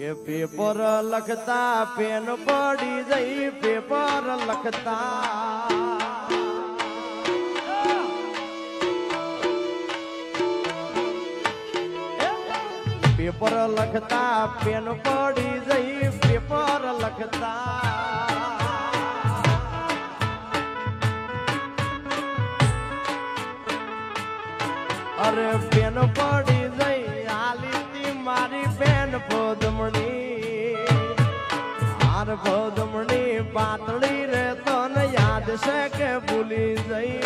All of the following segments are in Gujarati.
કે પેપર લખતા પેન પડી જઈ પેપર લખતા પેપર લખતા પેન પડી જઈ પેપર લખતા અરે પેન પડી જઈ આલી મારી બેન પદમણી હાર પદમણી પાતળી રે તને યાદ છે કે ભૂલી જઈ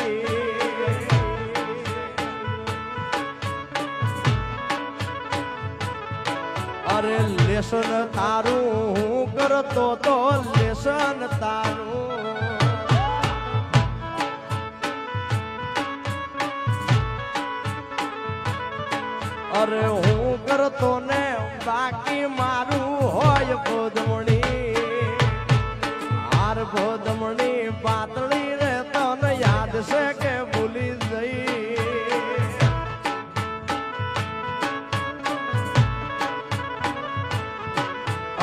અરે લેસન તારું હું કરતો તો લેસન તારું અરે હું કરતો ને બાકી મારું હોય પદમણી હાર પદમણી પાતળી રે તને યાદ છે કે ભૂલી જઈ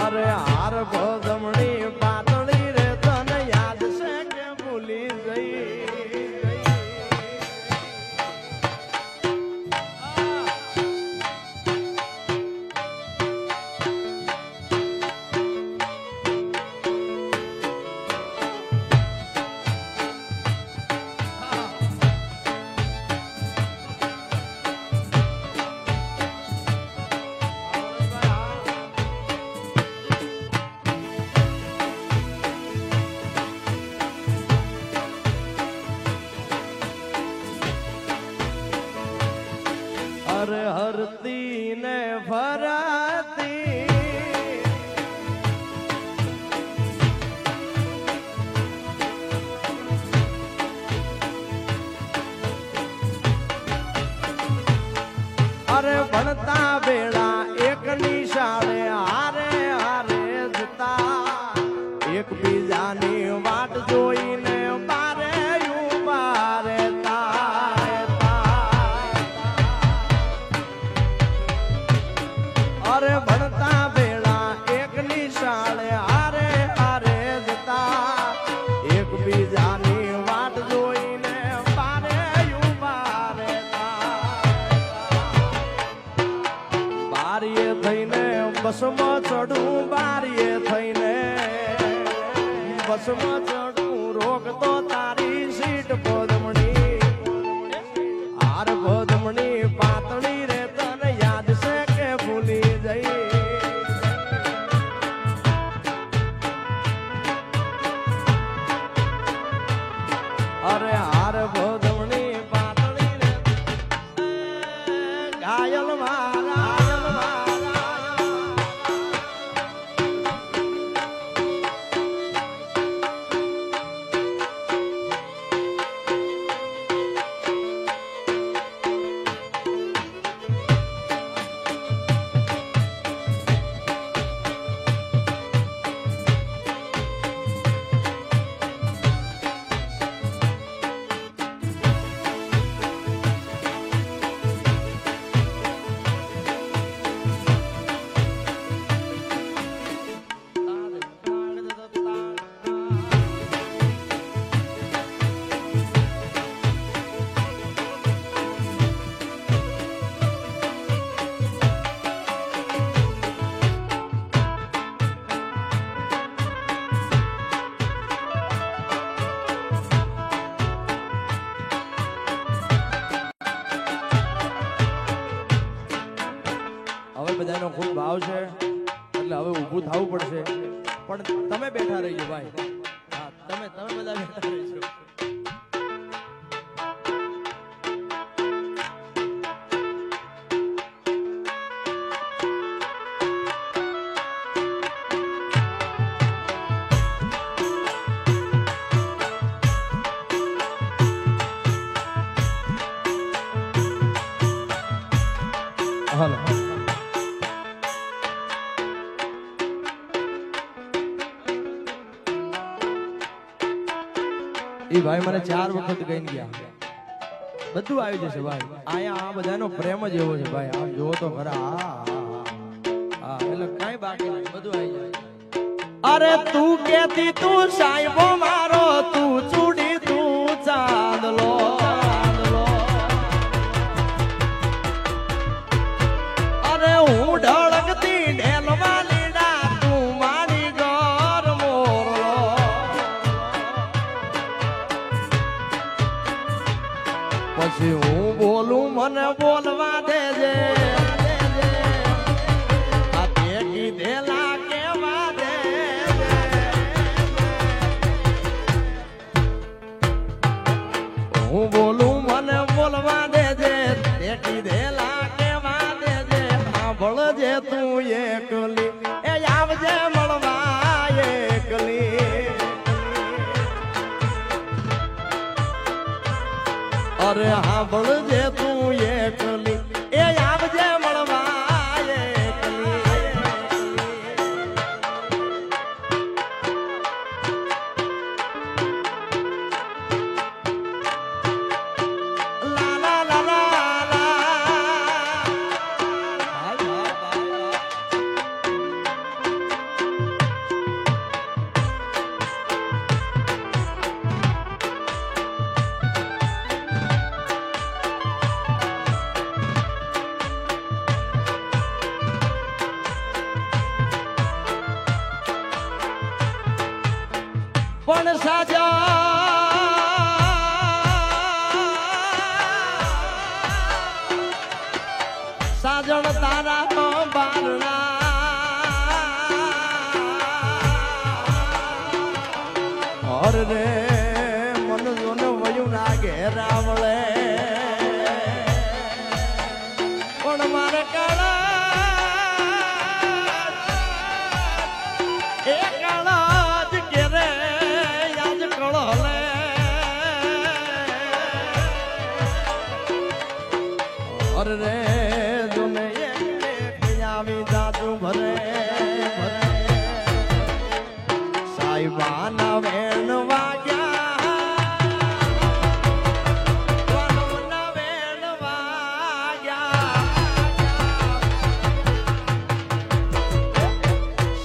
અરે હાર પદમણી પાતળી રે તને યાદ છે કે ભૂલી જઈ અરે હરતી ને ફરાતી અરે ભણતા બેડા એક નિશાળે હારે હારે જતા એક બીજાની વાટ જોઈને બારે ઉભા રહેતા અરે ભણતા બેડા એક નિશાળે હારે હારે જતા એક બીજાની વાટ જોઈને બારે ઉભા રહેતા બારીએ થઈને બસમાં ચડું બારીએ થઈને બસમાં ચડું રોકતો તારી સીટ પદમણી હાર પદમણી પાતળી રે તને યાદ છે કે ભૂલી જઈ અરે હાર પદમણી પાતળી રે ઘાયલ મારા બધાનો ખૂબ ભાવ છે એટલે હવે ઊભું થવું પડશે પણ તમે બેઠા રહીજો ભાઈ હા તમે બધા બેઠા રહીજો હાલો એ ભાઈ મને 4 વખત ગઈને ગયા બધું આવી જશે ભાઈ અહીંયા આ બધાનો પ્રેમ જ એવો છે ભાઈ આમ જોવો તો ખરા હા એટલે કઈ બાકી નહીં, બધું આવી જાય. અરે તું કેતી તું સાહેબો મારો, તું ચૂડી તું ચાંદલો, અરે હું ઢળકતી ઢેલવા લીડા, તું મારી ઘર મોરલો. પછી હું બોલું મને બોલવા દેજે, આ તે કીધેલા કેવા દેજે. હું બોલું મને બોલવા દેજે, તે કીધેલા કેવા દેજે. સાંભળજે તું એકલી, એ આવજે મળવા એકલી. અરે સાંભળજે તું એકલી, એ આવજે મળવા એકલી. લા લા લા લા લા. પણ સાજા સાજણ તારા બારણા, હર રે મન જોને વયું ના ઘેરાવળે. પણ મારે કાળા એ કાળા જ ઘેરે યાદ કળલે. હર રે જોને એક આવી જાજુ ભરે ભરે. સાહેબાના વેણ વાગ્યા, વાલમના વેણ વાગ્યા.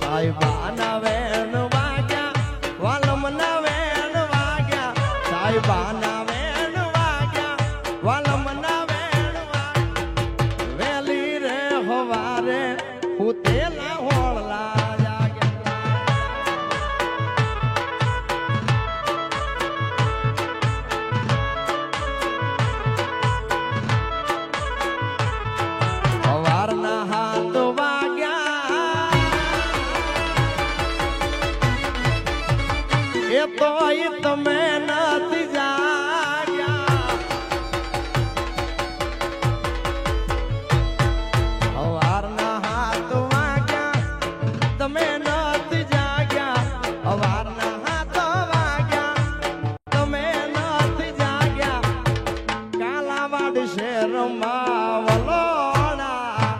સાહેબાના વેણ વાગ્યા, વાલમના વેણ વાગ્યા. સાહેબાના વેણ વાગ્યા, વાલમના વેણ વાગ્યા. વેલી રે હવારે ઉતેલા હોળલા જાગ્યા. હવારના હાથ વાગ્યા, એ તોય તમે નથી જાગ્યા. હવારના હાથ વાગ્યા, તમે નથી જાગ્યા. હવારના હાથ વાગ્યા, તમે નથી જાગ્યા. કાલાવાડ શહેરમાં વલોણા,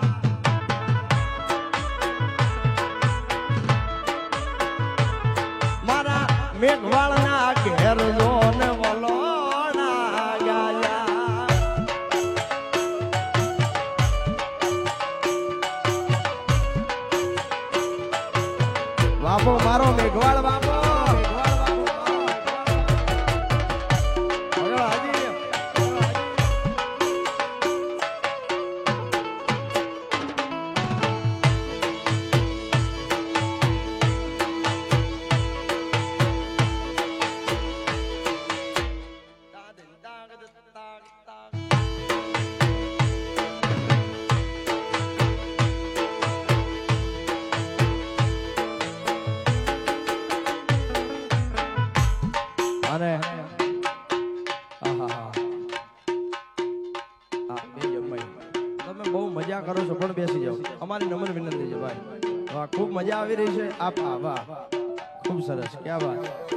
મારા મેઘવાળના ઘેર જોને વલોણા ગાયા. બાપો મારો મેઘવાળ બાપો, મેઘવાળ બાપો. હલો હાજી. અને તમે બહુ મજા કરો છો, પણ બેસી જાઓ. અમારી નમ્ર વિનંતી છે ભાઈ. વાહ, ખૂબ મજા આવી રહી છે. આપ વાહ, ખૂબ સરસ, ક્યાં વાત.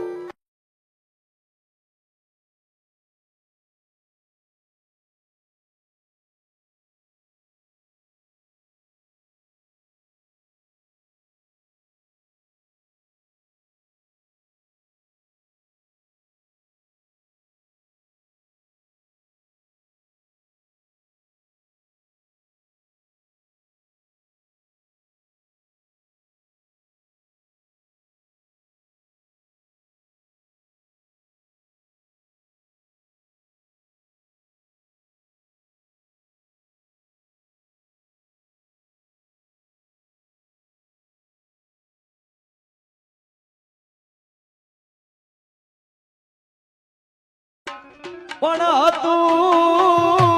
પણ હતું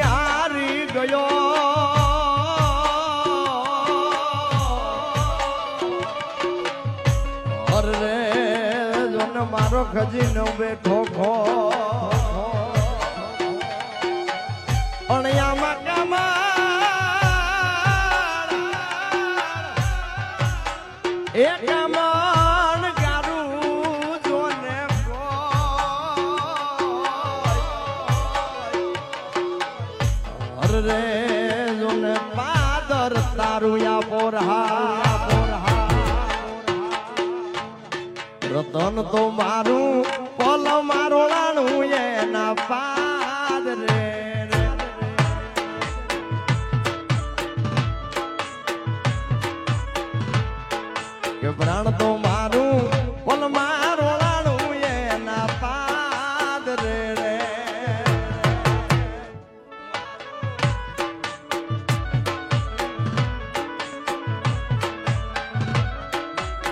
હારી ગયો અરે જોને મારો ખજીનો બેઠો ખો અણિયામાં કમાણ એ કમાણ ગારું જોને અરે જોને પાદર તારું યા પોરહા રતન તો મારું પલ મારો લાણું એના પાદ રે કે પ્રાણ તો મારું પલ મારો લાણું એના પાદ રે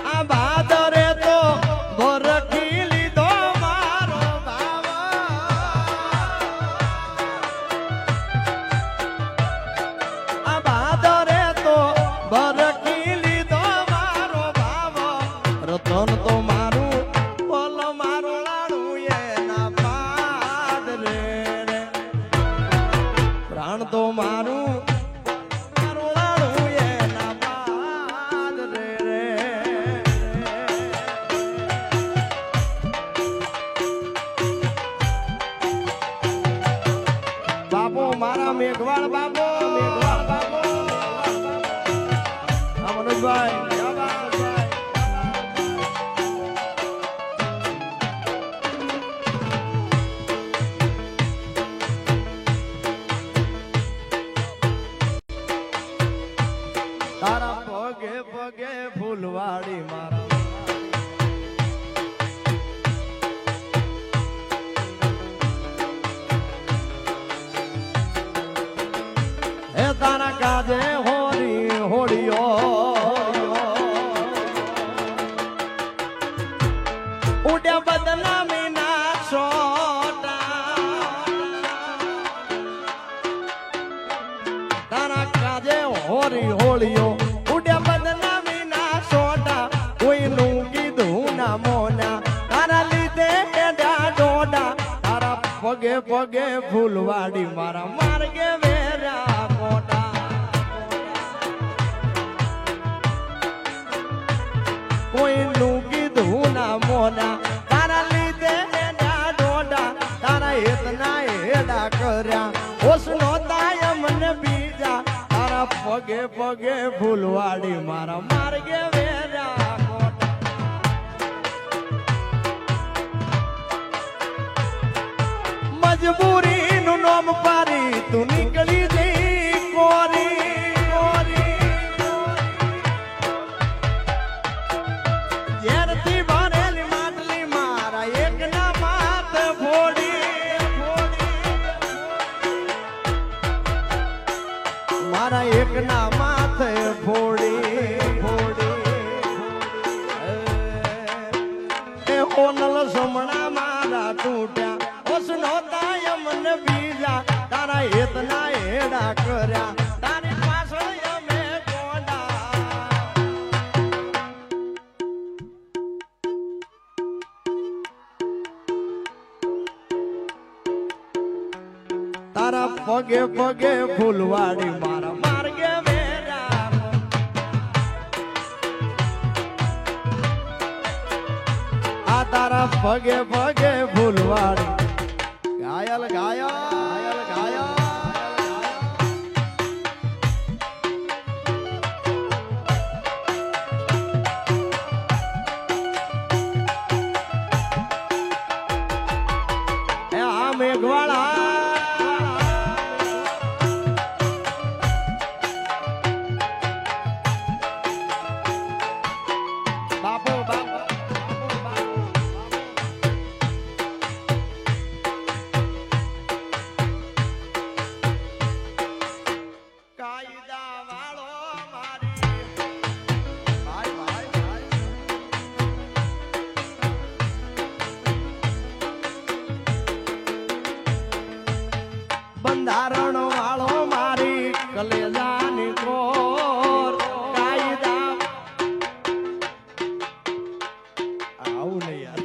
આ ભાદરે તો ભરખી લીધો મારો બાવા આ ભાદરે તો ભરખી લીધો મારો બાવા રતન તો મારું પલ મારો લાડું એના પાદ રે પ્રાણ તો મારું મારો લાડું એના પાદ રે બાપો મારા મેઘવાળ બાપો હા મનોજભાઈ તારા પગે પગે ફૂલવાડી મારા હે તારા કાજે હોરી હોડીઓ ઉડ્યા બદનામી ના છોટા તારા કાજે હોરી હોળીઓ ઉડ્યા બદનામી ના છોટા કોઈનું કીધું ના મોના તારા લીધે એડા ડોડા તારા પગે પગે ફૂલવાડી મારા માર્ગે વેરા મોટા કોઈનું કીધું ના મોના તારા લીધે એડા ડોડા તારા હેતના હેડા કર્યા ઓસનો તાય મને બીજા તારા પગે પગે ફૂલવાડી મારા માર્ગે વેરા મોટા મજબૂરીનું નામ પારી તું નીકળી જઈ કોરી ઝેરથી ભરેલી માટલી મારા એકના માથ ફોડી મારા એકના માથે ફોડી એ હોનલ સમણા મારા તૂટ્યા ઓસનો તાય મને બીજા તારા હેતના હેડા કર્યા તારી પાછળ અમે ગોંડા તારા પગે પગે ફૂલવાડી મારા માર્ગે વેરા આ તારા પગે પગે ફૂલવાડી ઘાયલ ઘાયલ ઘાયલ એ આ મેઘવાળા બાપો બાપો બંધારણ વાળો મારી કલેજાની કોર કાયદા આવું નહીં યાર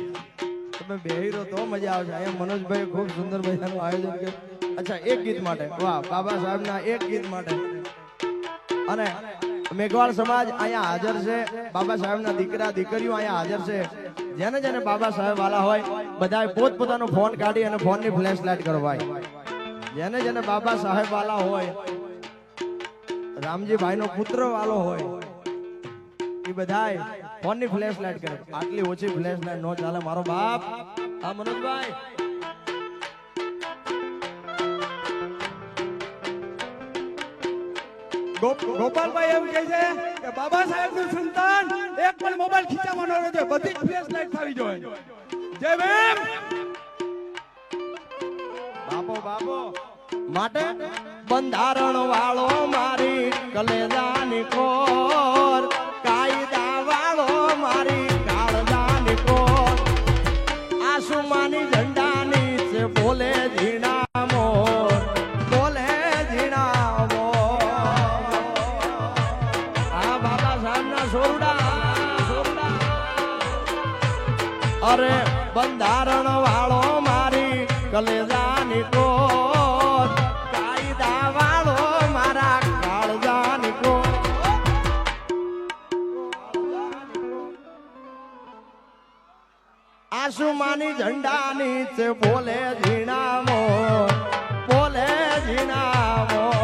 તમે બેહીરો તો મજા આવશે અહીંયા મનોજભાઈ ખૂબ સુંદર મજાનું આયોજન કર્યું અચ્છા એક ગીત માટે વાહ બાબા સાહેબના એક ગીત માટે અને મેઘવાળ સમાજ અહીંયા હાજર છે બાબા સાહેબના દીકરા દીકરીઓ અહીંયા હાજર છે જેને જેને બાબા સાહેબ વાલા હોય બધાએ પોતપોતાનો ફોન કાઢી અને ફોનની ફ્લેશ લાઇટ કરો ભાઈ જેને જેને બાબા સાહેબ વાલા હોય રામજીભાઈ નો પુત્ર વાલો હોય એ બધાએ ફોનની ફ્લેશ લાઇટ કરે આટલી ઓછી ફ્લેશ લાઇટ નો ચાલે મારો બાપ આ મનોજભાઈ ગોપાલભાઈ એમ કહે છે કે બાબા સાહેબ નું સંતાન એક પણ મોબાઈલ ખીચામાં ન રહેજો બધી જ ફ્લેશ લાઇટ થવી જોઈએ જય ભીમ બાપો બાપો માટે બંધારણ વાળો મારી કલેજાની કોર કાયદા વાળો મારી કાળજાની કોર આસુમાની ઝંડાની છે બોલે ઝીણા મોર બોલે ઝીણા મોર આ બાબા સાહેબના સોરડા અરે બંધારણ વાળો મારી કલેજાની કોર કાયદા વાળો મારા કાળજાની કોર આસુમાની ઝંડાની છે બોલે ઝીણા મોર બોલે ઝીણા મોર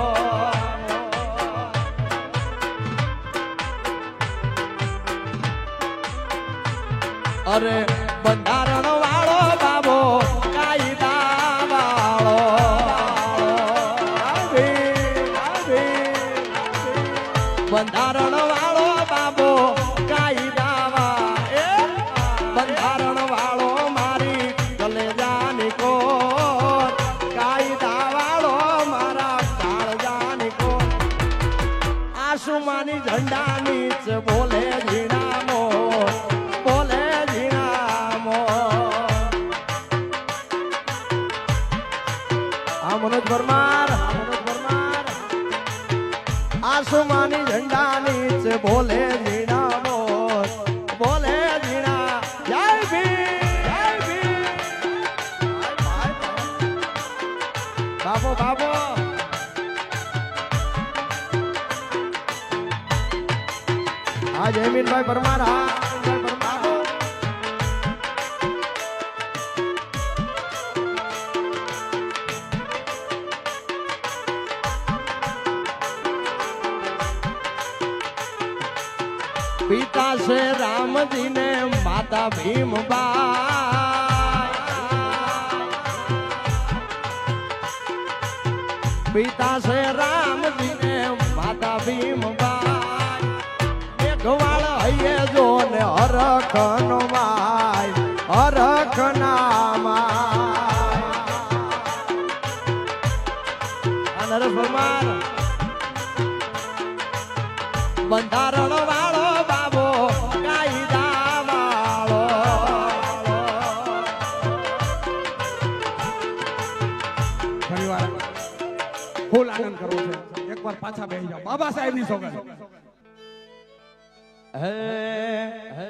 અરે બંધારણ વાળો બાબો કાયદા વાળો બંધારણ વાળો બાબો કાયદા બંધારણ વાળો મારી કલેજાની કોર કાયદા વાળો મારા કાળજાની કોર આસુમાની ઝંડાની છે બોલે ઝીણા મોર બોલે મનોજ પરમાર આસુમાની ઝંડાની છે બોલે ઝીણા મોર બોલે ઝીણા જય ભીમ બાબો બાબો હા જયમીનભાઈ પરમાર હા પિતા છે રામજી ને માતા ભીમબાઈ પિતા છે રામજી ને માતા ભીમબાઈ મેઘવાળ હૈયે જો ને હરખ નો માય હરખ ના માય નરેશ પરમાર બંધારણ વાળો બાબો કાયદા વાળો ફરીવાર ફૂલ આનંદ કરવો છે એકવાર પાછા બેસી જાઓ બાબા સાહેબ ની સોગંદ હે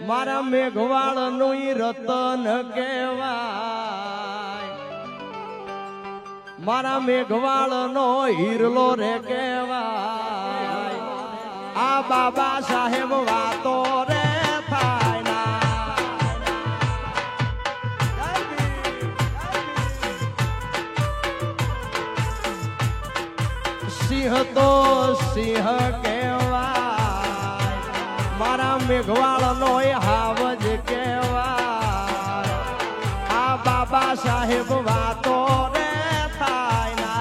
મારા મેઘવાળ નું રતન કહેવાય મારા મેઘવાળ નો હીરલો રે કહેવાય આ બાબા સાહેબ વાતો રે થાય સિંહ તો સિંહ કહેવાય મારા મેઘવાળ નો હાવજ કહેવાય આ બાબા સાહેબ વાતો રે થાય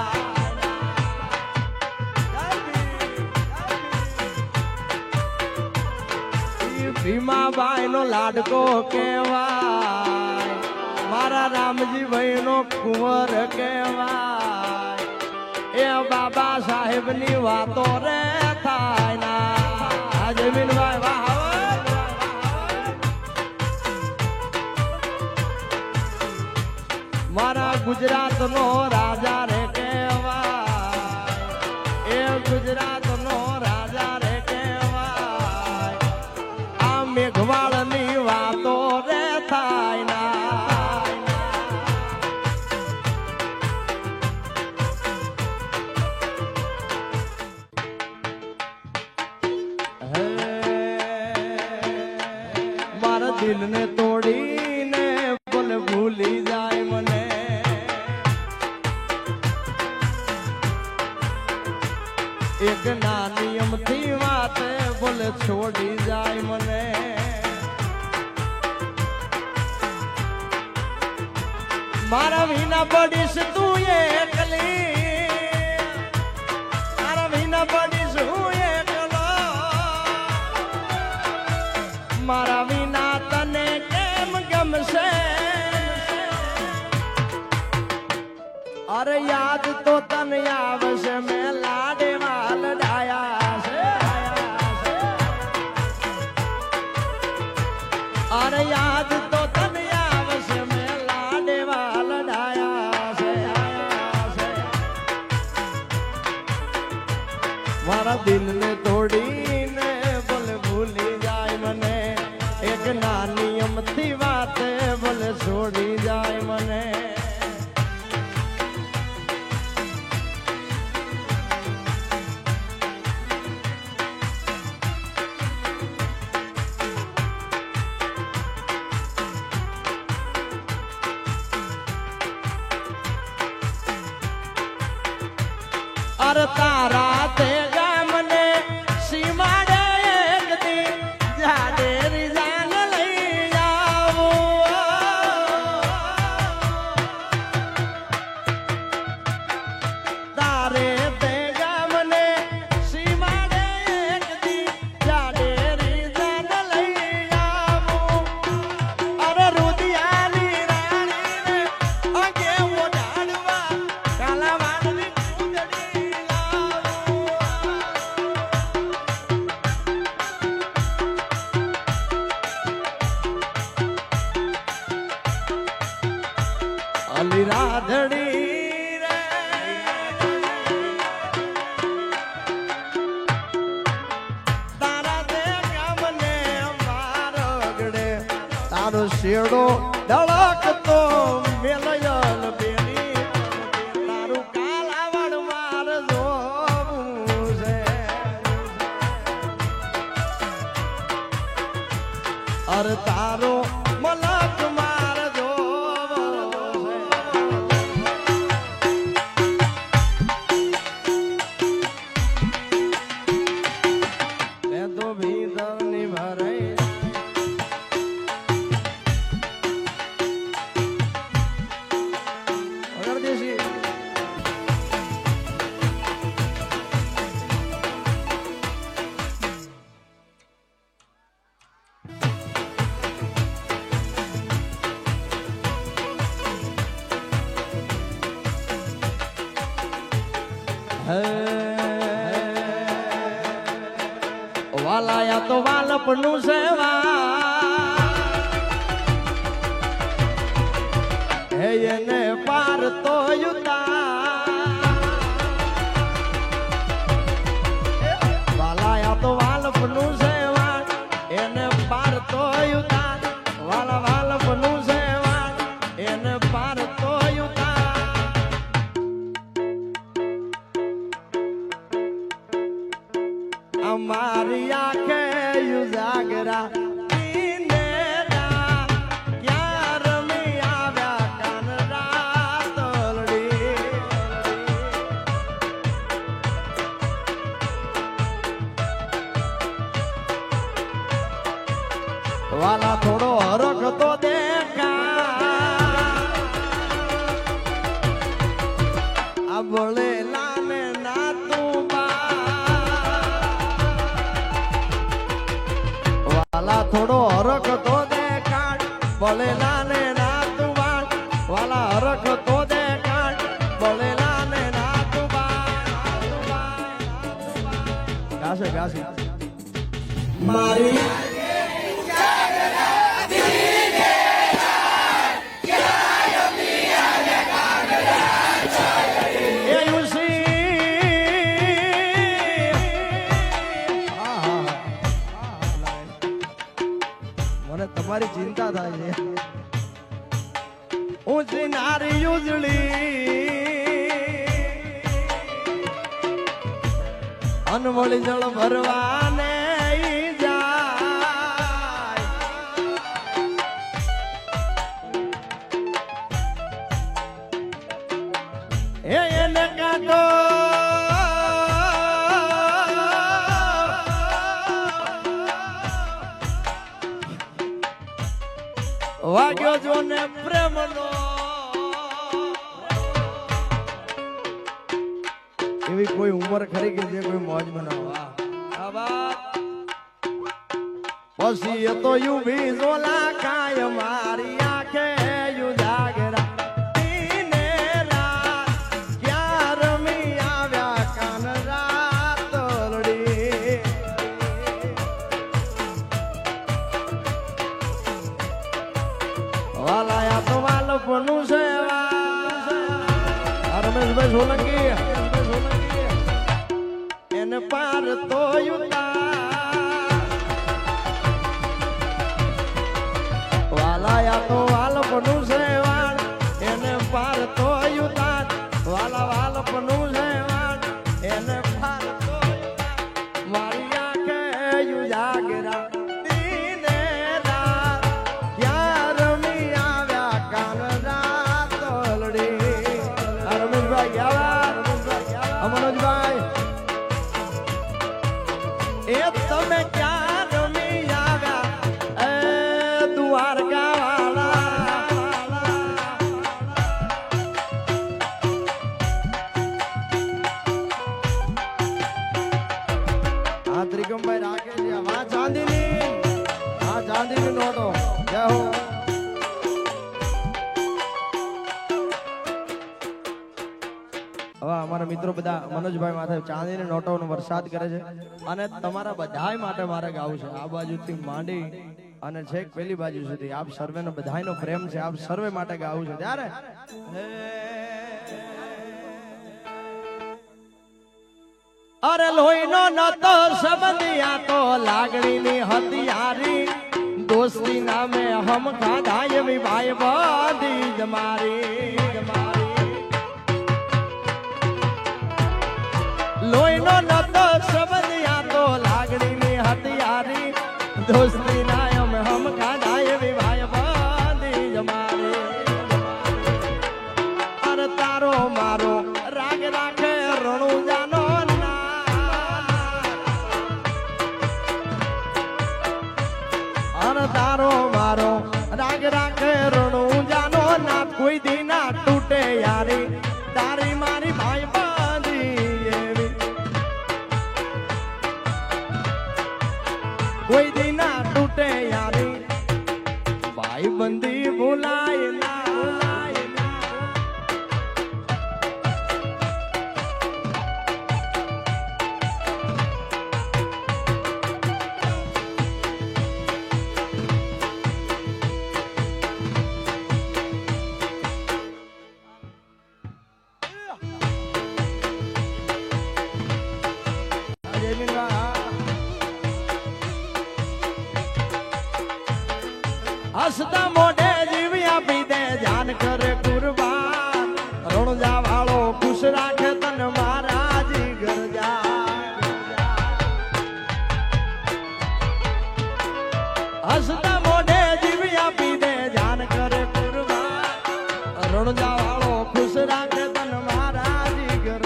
ભીમાબાઈ નો લાડકો કહેવાય મારા રામજી ભાઈ નો કુંવર કહેવાય એ બાબા સાહેબ ની વાતો રે થાય ના જમીનભાઈ વાહ મારા ગુજરાત નો રાજા રે કહેવાય દિલને તોડીને બોલે ભૂલી જાય મને એક નાની અમથી વાત બોલે છોડી જાય મને મારા વિના પડીશ તું એકલી મારા વિના પડીશ હું એકલો મારા વિના તને કેમ ગમશે અરે યાદ તો તને આવશે મેં લાડે વાલ ડાયા છે અરે યાદ તો તને આવશે મેં લાડે વાલ ડાયા છે મારા દિલને તોડીને બોલે ભૂલી જાય મને એક નાની અમથી વાત બોલે છોડી જાય મને અરે તારા તે ગામને સીમાડે એક દી જાડે રીજાન લઈ આવું તારે તે ગામને સીમાડે એક દી જાડે રીજાન લઈ આવું અરે રુદિયાની રાણીને અંગે ઓઢાડવા કાલા વાળની અલી રાધડી રે તારા તે ગામને મારો ગડે તારો શેડો ધડકતો મેલયલ બેની તારું કાલાવડ માર જોવું છે અરે તારો મલક માર વાલાયા તો વાલપનું સેવા હે એને પાર તો વાલાયા તો વાલપનું સેવા એને પાર તો વાલા વાલપનું સેવા એને પાર તો અમારી આંખે યુજાગરા ક્યાં રમી આવ્યા કાન રાતોલડી વાલા થોડો હરખ તો દેખા આ બોલે લાને ના તું વાલા થોડો હરખ તો દેખાડ બોલેલા ને ના તું બાળ વાલા હરખ તો દેખાડ બોલેલા ને ના તું બાળ ગાશે ગાશે મારી તમારી ચિંતા થાય છે ઊંચી નારી ઉજળી અનવળી જળ ભરવાને જાય એવી કોઈ ઉંમર ખરી કે જે કોઈ મોજ બનાવવા પછી એ તો યુ ભી ઝોલા કાય મારી આંખે યુ જાગરા દીને રાત ક્યાં રમી આવ્યા કાન રાતડી વાલાયા તો વાલપનું છે રમેશભાઈ સોલંકી એને પાર તો વાલાયા તો વાલપનું છે વાળ એને પાર તો યુતાન વાલા વાલપનું છે વાળ એને પાર તો મારી આંખે યુ જાગરા દીને રાત ક્યાં રમી આવ્યા કાન રાતોલડી રમેશભાઈ આવા મનોજભાઈ એ તમે ક્યાં રમી આવ્યા એ દ્વારકા વાળા આ ત્રિકમભાઈ રાખે છે આ ચાંદીની નોટો જય હો હવે અમારા મિત્રો બધા મનોજભાઈ માથે ચાંદીની નોટોનો વરસાદ કરે છે અને તમારા બધાય માટે મારે ગાવું છે આ બાજુથી માંડી અને છેક પેલી બાજુ સુધી આપ સર્વેનો બધાયનો પ્રેમ છે આપ સર્વે માટે ગાવું છે ત્યારે અરે લોહીનો નતો સંબંધિયા તો લાગણીની હથિયારી દોસ્તી નામે હમ ખાધા એવી ભાઈ બાંધી જમારી લોહીનો નતો સંબંધિયા તો લાગણીની હથિયારી દોસ્તી નામ હમ ખાધા એવી ભાઈ બાંધી જમારે અરે તારો મારો રાગ રાખે રણુ જાનો અરે તારો મારો રાગ રાખે રણુ જાનો ના કોઈ દી ના તૂટે યારી તારી મારી ભાઈ કોઈ દી ના તૂટે યારી ભાઈ બંધી ભૂલાય ના હસતા મોઢે જીવી આપી દે જાન કરે કુરબાન રણજા વાળો ખુશ રાખે તને મારા જીગર હસતા મોઢે જીવી આપી દે જાન કરે કુરબાન રણજા વાળો ખુશ રાખે તને મારા જીગર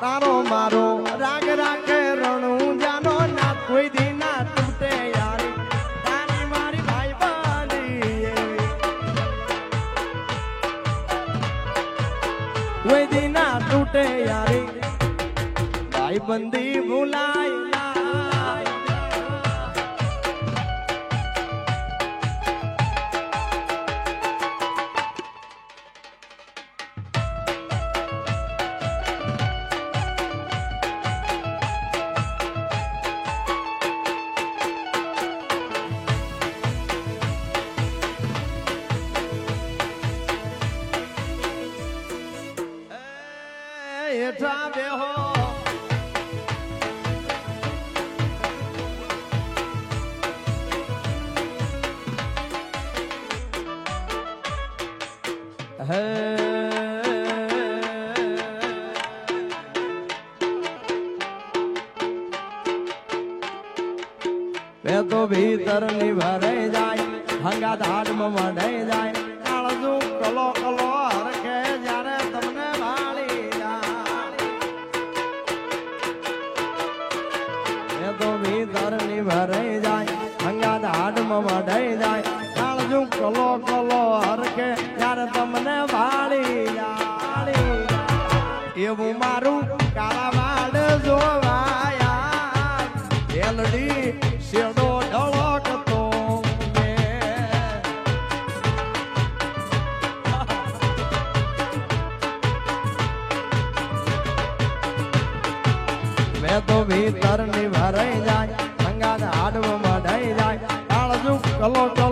તારો મારો રાગ રાખે રણુ જાનો ના કોઈ દી ના તૂટે યારી તારી મારી ભાઈ બાંધી કોઈ દી ના તૂટે યારી ભાઈ બંધી ભૂલાય હેઠા બેહો હે વે તો ભીતર ની ભરાઈ જાય હંગા દાડમાં વઢાઈ જાય કાળજુ કલો કલો હરખે જ્યારે તમને વાળી જાય તો ભીતર ની ભરાઈ જાય હંગા દાડમાં વઢાઈ જાય કાળજુ કલો કલો હરખે જ્યારે તમને વાળી જાય એવું મારું કાળાવાડ જોવાયા એલડી શેડો ઢળકતો મેં તો ભીતર ની ભરાઈ જાય સંગાત હાડવ મઢાઈ જાય કાળજુ કલો